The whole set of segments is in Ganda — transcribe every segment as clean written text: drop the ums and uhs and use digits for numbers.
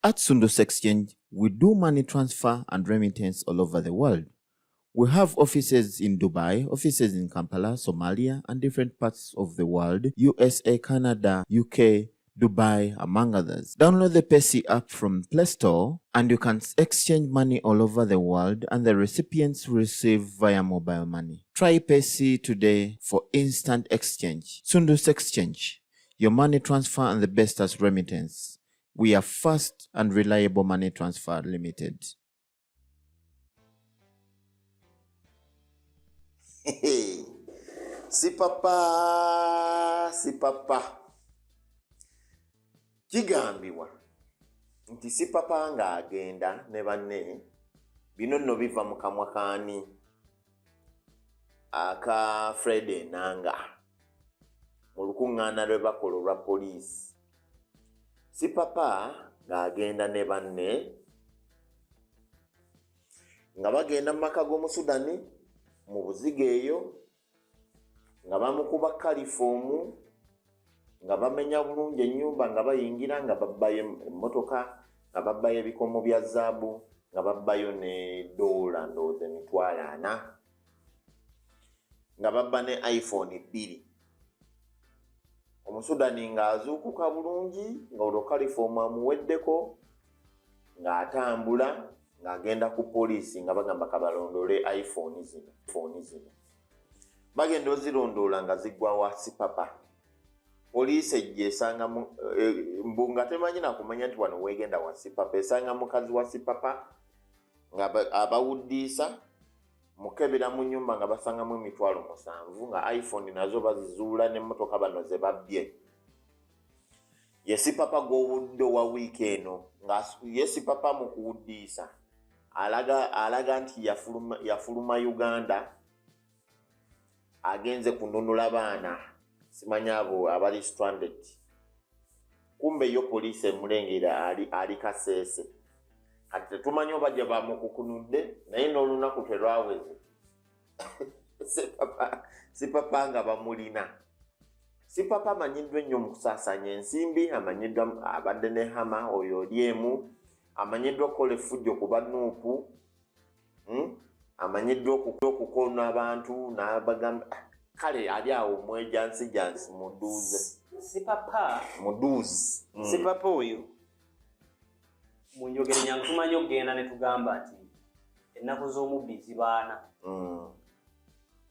At Sundus Exchange, we do money transfer and remittance all over the world. We have offices in Dubai, offices in Kampala, Somalia, and different parts of the world, USA, Canada, UK, Dubai, among others. Download the Paysi app from Play Store and you can exchange money all over the world and the recipients receive via mobile money. Try Paysi today for instant exchange. Sundus Exchange, your money transfer and the best as remittance. We are fast and reliable money transfer limited. Si papa kigambiwa nti si papa nga agenda ne banne bino nno biva mu kamwa kaani aka Fred Enanga mu lukuŋŋaana lwe bakola olwa poliisi. Si papa nga agenda ne banne nga bagenda mu maka g'Omusudani mu buziga eyo nga bamukuba kalifoomu nga bamenya bulungi ennyumba nga bayingira nga babbayo emmotoka nga babbayo ebikomo bya zaabu nga babbayo ne dola ndowooza $40,000 nga babba ne iPhone 2. Omusudani nga azuukuka bulungi nga olwo kalifoomu amuweddeko nga atambula ng'agenda ku poliisi nga bagamba kabalondole iPhone zino. Bagenda ozirondoola nga ziggwa wa si papa. Poliisi ejja esanga mbu nga temanyi nakumanya nti wano weegenda wa si papa, esanga mukazi wa si papa nga abawuddiisa mukebera mu nnyumba nga basangamu $7,000 nga iPhone nazo bazizuula n'emmotoka bano ze babbye. Ye si papa gw'owudde owa wiiki eno nga ye si papa mu kuwuddiisa alaga nti yafuluma Uganda agenze kununula baana simanya abo abali stranded. Kumbe yo poliisi emulengera ali Kasese. Kati tetumanyi oba gye bamukukunudde naye n'olunaku terwaweze. Si papa nga bamulina. Si papa amanyiddwa ennyo mu kusaasaanya ensimbi, amanyiddwa abadde ne Hama oyo oli emu, amanyiddwa okukola effujjo ku banuupu, amanyiddwa okukona abantu n'abagamba kale ali awo mwejansi muduuze. Si papa muduuzi. Si papa oyo mu njogera nyangu tumanyi okugenda ne tugamba nti ennaku z'omubbi zibaana.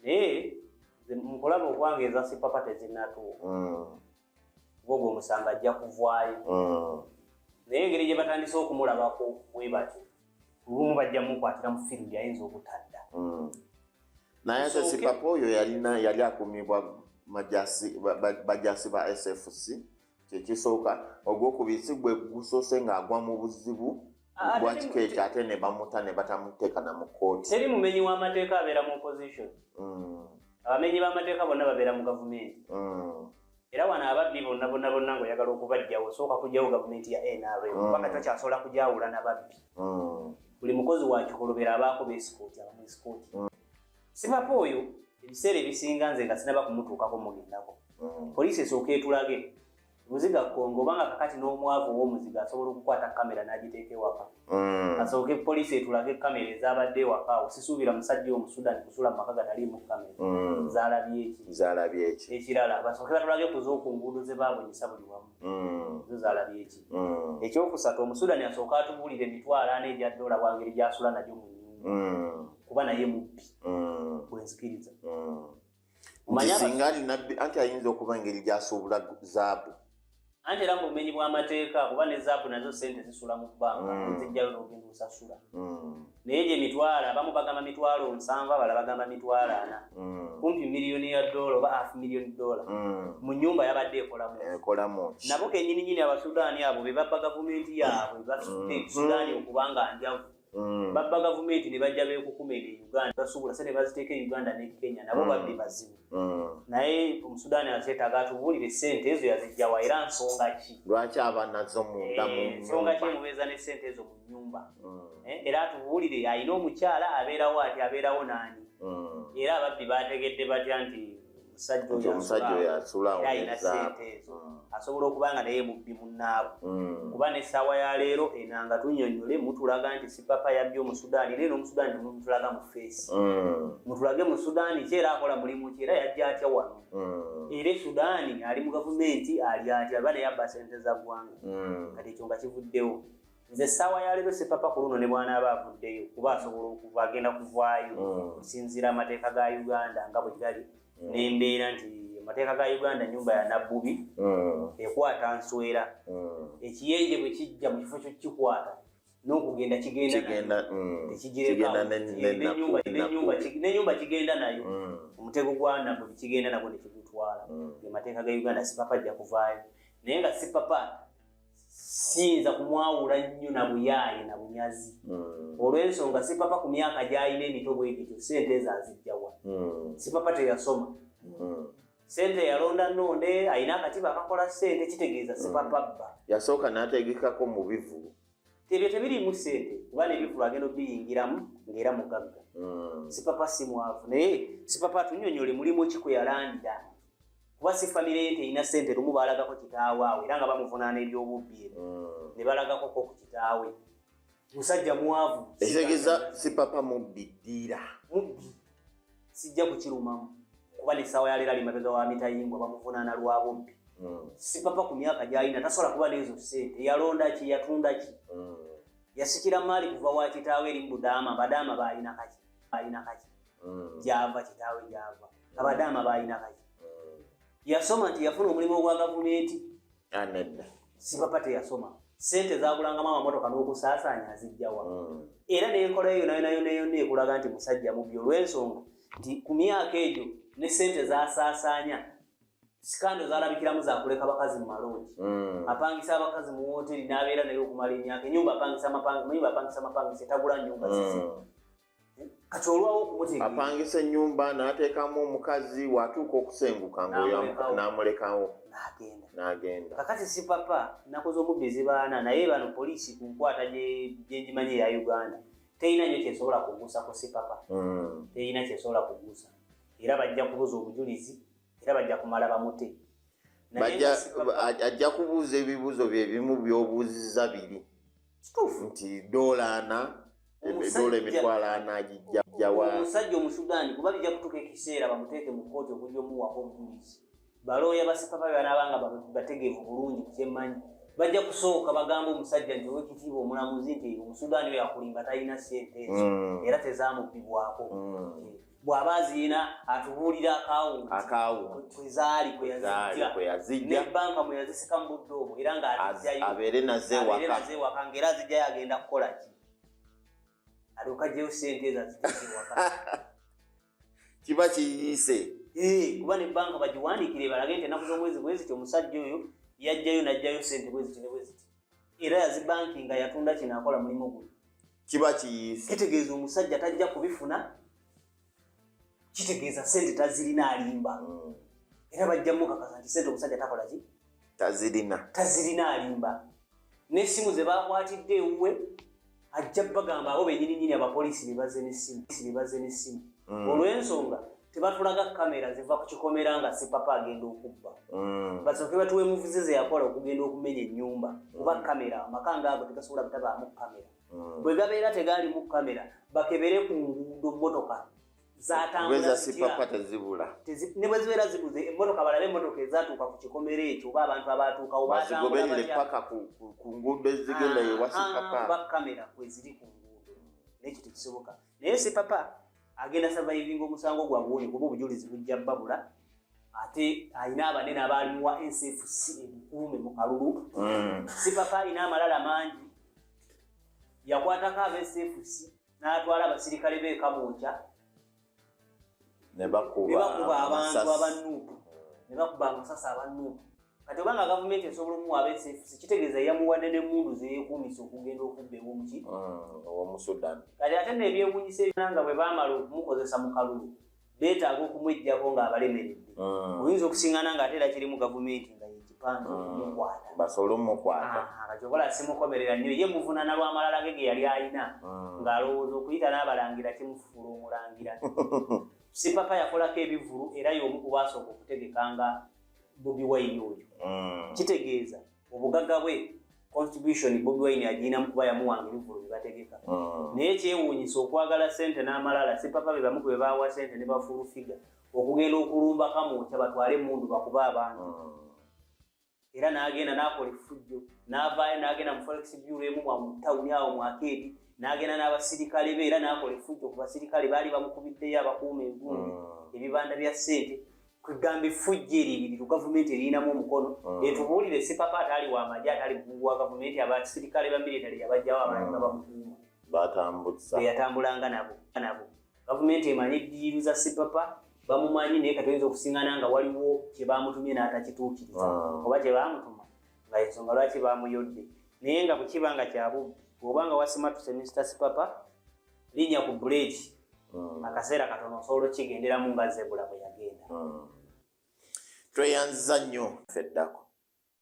Naye mukulaba okwange eza si papa tezinnatuuka. Gwogo omusanga ajja kuvaayo. Naye engeri gye batandise okumulabako bwe batyo olumu bajja mukwatira mu fiiru yayinza obutadda. Naye ate si papa oyo yali akumibwa bajasi ba SFC kyekisooka. Ogwokubiri gwe gusoose ng'agwa mu buzibu lwakiko ekyo ate ne bamuta ne batamuteeka na mu kkooti. Teri mumenyi w'amateeka abeera mu opposition. Abamenyi b'amateeka bonna babeera mu gavumenti. Era wano ababbi bonna ng'oyagala okubajjawo osooka kujjawo gavumenti ya NRM paka tokyasobola kujawula n'ababbi. Buli mukozi wa kikolobera abaako beesikooti abamu esikooti. Si papa oyo ebiseera ebisinga nze nga sinaba kumutuukako mugendako. Poliisi esooka etulage muziga Kongo banga kakati n'omwavu w'omuziga asobola okukwata kamera n'agiteeka ewaka. Asooke poliisi etulage kamera ezabadde ewaka awo. Sisuubira musajja Omusudani kusula mu maka gataliimu kamera. Zaalabye eki? Ekirala basooke batulage ku z'oku nguudo ze baabonyesa buli wamu. Zo zaalabye eki? Ekyokusatu Omusudani asooka atubuulire $40,000 egya dola bwangeri gy'asula nagyo mu nnyumba. Kuba naye mubbi. Bwenzikiriza. Singa ali nabbi anti ayinza okuba engeri gy'asuubula zaabu. Anti era mu bumenyi bw'amateeka kuba ne zaabu nazo ssente zisula mu bbanga zijjayo n'ogenda osasula. Naye gye mitwalo abamu bagamba $7,000 abalala bagamba $40,000. Kumpi $1,000,000 oba $500,000 mu nnyumba yabadde ekolamu. Nabo kennyini Abasudaani abo be babba gavumenti yaabwe basudde Sudaani okuba nga njavu. Babba gavumenti ne bajja beekukumira e Uganda basuubula se ne baziteeka e Uganda ne Kenya nabo babbi bazibu. Naye Omusudaani aseetaaga atubuulire ssente ezo yazijjawa era nsonga ki? Lwaki aba nazo munda mu nnyumba? Nsonga ki emubeeza ne ssente ezo mu nnyumba? Era atubuulire alina omukyala abeerawo ati abeerawo n'ani? Era ababbi baategedde batya nti omusajja oyo asula alina ssente ezo asobola okuba nga naye mubbi munnaabwe kuba n'essaawa ya leero enanga tunnyonnyole mutulaga nti Sipapa yabbye Omusudaani leero Omusudaani temutulaga mu feesi mutulage mu Sudaani ki era akola mulimu ki era yajja atya wano era Sudaani ali mu gavumenti ali atya aba naye abba ssente za ggwanga kati ekyo nga kivuddewo nze essaawa ya leero Sipapa ku luno ne bw'anaaba avuddeyo kuba asobola okuva agenda kuvaayo okusinziira amateeka ga Uganda nga bwe gali n'embeera nti amateeka ga Uganda nnyumba ya nabbubi ekwata nswera ekiyenje bwe kijja mu kifo kyo kikwata n'okugenda kigenda n'ennyumba kigenda nayo omutego gwa nabbubi kigenda nagwo ne kigutwala amateeka ga Uganda Sipapa ajja kuvaayo naye nga Sipapa siyinza kumwawula nnyo na buyaaye na bunyazi olw'ensonga Sipapa ku myaka gy'alina emito bwegityo ssente ezo azijjawa Sipapa teyasoma ssente yalonda nnonde alina akatiba akakola ssente kitegeeza Sipapa bba yasooka n'ategekako mu bivu ebyo tebirimu ssente kuba n'ebivu agenda obiyingiramu ng'era mugagga Sipapa si mwavu naye Sipapa atunnyonnyole mulimu ki kwe yalandira kuba si famire ye terina ssente lumu balagako kitaawe awo era nga bamuvunaana ebyobubbi ebyo ne balagako ku kitaawe musajja mwavu ekitegeeza Sipapa mubbi ddiira mubbi sijja kukirumamu kuba n'essaawa ya leero ali mabega wa Mitayingwa bamuvunaana lwa bubbi Sipapa ku myaka gy'alina tasobola kuba n'ezo ssente yalonda ki yatunda ki yasikira maali kuva wa kitaawe eri mu Budaama Badaama baalina kaki gyava kitaawe gyava Abadaama baalina kaki yasoma nti yafuna omulimu ogwa gavumenti anedda Sipapa teyasoma ssente zagulangamu amamotoka n'okusaasaanya azijjawa era n'enkola eyo nayo ekulaga nti musajja mubbi olw'ensonga nti ku myaka egyo ne ssente zasaasaanya sikando zalabikiramu zakuleka bakazi mu maloogi apangisa abakazi mu woteri n'abeera naye okumala emyaka ennyumba apangisa amapangisa etagula nnyumba zizi kati olwawo okumutegeera apangisa ennyumba n'ateekamu omukazi watuuka okusenguka ng'oyo n'amulekawo n'agenda kakati Sipapa nnaku z'omubbi zibaana naye bano poliisi ku nkwata gyenjimanyi eya Uganda terina nnyo kyesobola kuguusako Sipapa terina kyesobola kuguusa era bajja kubuza obujulizi era bajja kumala bamute ajja kubuuza ebibuuzo bye bimu by'obuuzizza biri nti doolaana edola emitwalo ana agijjawa omusajja Omusudaani kuba bijja kutuuka ekiseera bamuteeke mu kkooti okujja omuwako obujulizi balooya ba Sipapa banaabanga bategeevu bulungi ku kyemmanyi bajja kusooka bagamba omusajja nti ow'ekitiibwa omulamuzi nti Omusudaani oyo akulimba talina ssente ezo era tezaamubbibwako bw'aba azirina atubuulira akaawo kwezaali kweyazijja n'ebbanka mwe yazisika mu budde obwo era ng'azijjayo abeere naze waka ng'era azijjayo agenda kukola ki alyoka ajjeyo ssente ezo azijjewaka kiba kiyiise kuba n'ebbanka bagiwandiikire balage nti ennaku z'omwezi bwe ziti omusajja oyo yajjayo n'ajjayo ssente bwe ziti ne bwe ziti era yazibankinga yatunda kino akola mulimu guno kiba kiyiise kitegeeza omusajja tajja kubifuna kitegeeza ssente tazirina alimba era bajjamu kakasa nti ssente omusajja takola ki tazirina alimba n'essimu ze bakwatidde ewuwe ajja bagamba abo bennyininyini abapoliisi bebaze n'essimu olw'ensonga tebatulaga kamera ziva ku kikomera nga Sipapa agenda okubba basooke batuwe muvuzi ze yakola okugenda okumenya ennyumba kuba kamera amaka ngaago tegasobola butabaamu kamera bwe gabeera tegaalimu kamera bakebere ku nguudo mmotoka zatambula Sipapa tezibula ne bwe zibeera zibuze emmotoka balabe emmotoka ezatuuka ku kikomera ekyo oba abantu abatuukawo bazigoberere paka ku nguudo ezigenda ewa Sipapa ba kamera kweziri ku nguudo n'ekyo tekisoboka naye Sipapa agenda surviving omusango gwabwe kuba obujulizi bujja babula ate alina abanene abaalimuwa NSFC ebukuume mu kalulu Sipapa alina amalala mangi yakwatako aba NSFC n'atwala abasirikale b'ekabonja ne bakuba abantu abannuupu ne bakuba amasasi abannuupu kati obanga gavumenti esobola omuwa aba NSFC kitegeeza yamuwadde n'emmundu zeyeekuumisa okugenda okubba ew'omuki ow'omusudaani kati ate n'ebyewuunyisa ebiranga bwe baamala okumukozesa mu kalulu beetaaga okumweggyako ng'abalemeredde oyinza okusiŋŋana ng'ate era kiri mu gavumenti nga yekyo panzi okumukwata basobola omukwata kajokola simukomerera nnyo ye muvunaana lw'amalala ge yali alina ng'alowooza okuyita n'abalangira kimufuula omulangira Sipapa yakolako ebivulu era y'omu ku baasooka okutegekanga Bobi Wine oyo kitegeeza obugagga bwe contribution Bobi Wine aginamu kuba yamuwanga ebivulu bye bategeka naye kyewuunyisa okwagala ssente n'amalala Sipapa be bamu bwe baawa ssente ne bafulufiga okugenda okulumba kamwokya batwale emmundu bakuba abantu era n'agenda n'akola effujjo n'avaayo n'agenda mu Forex Bureau emu mu tawuni awo mu Akeedi n'agenda n'abasirikale be era n'akola effujjo ku basirikale baali bamukubiddeyo abakuuma envumbi ebibanda bya ssente kugamba effujjo eryo gavumenti erinamu omukono etubuulire Sipapa ataali w'amagye ataali mukungu wa gavumenti abasirikale ba military yabajjawo abantu nga bamukuuma batambutsa yatambulanga nabo gavumenti emanyi eddiiru za Sipapa bamumanyi naye katoyinza okusingana nga waliwo kye bamutumye n'atakituukiriza oba kye baamutuma nga ensonga lwaki baamuyodde naye nga bwe kiba nga kyabubbi bw'obanga wasimatuse Mr. Sipapa linnya ku buleeti akaseera katono osobola okigenderamu nga Zebula bwe yagenda tweyanziza nnyo feddako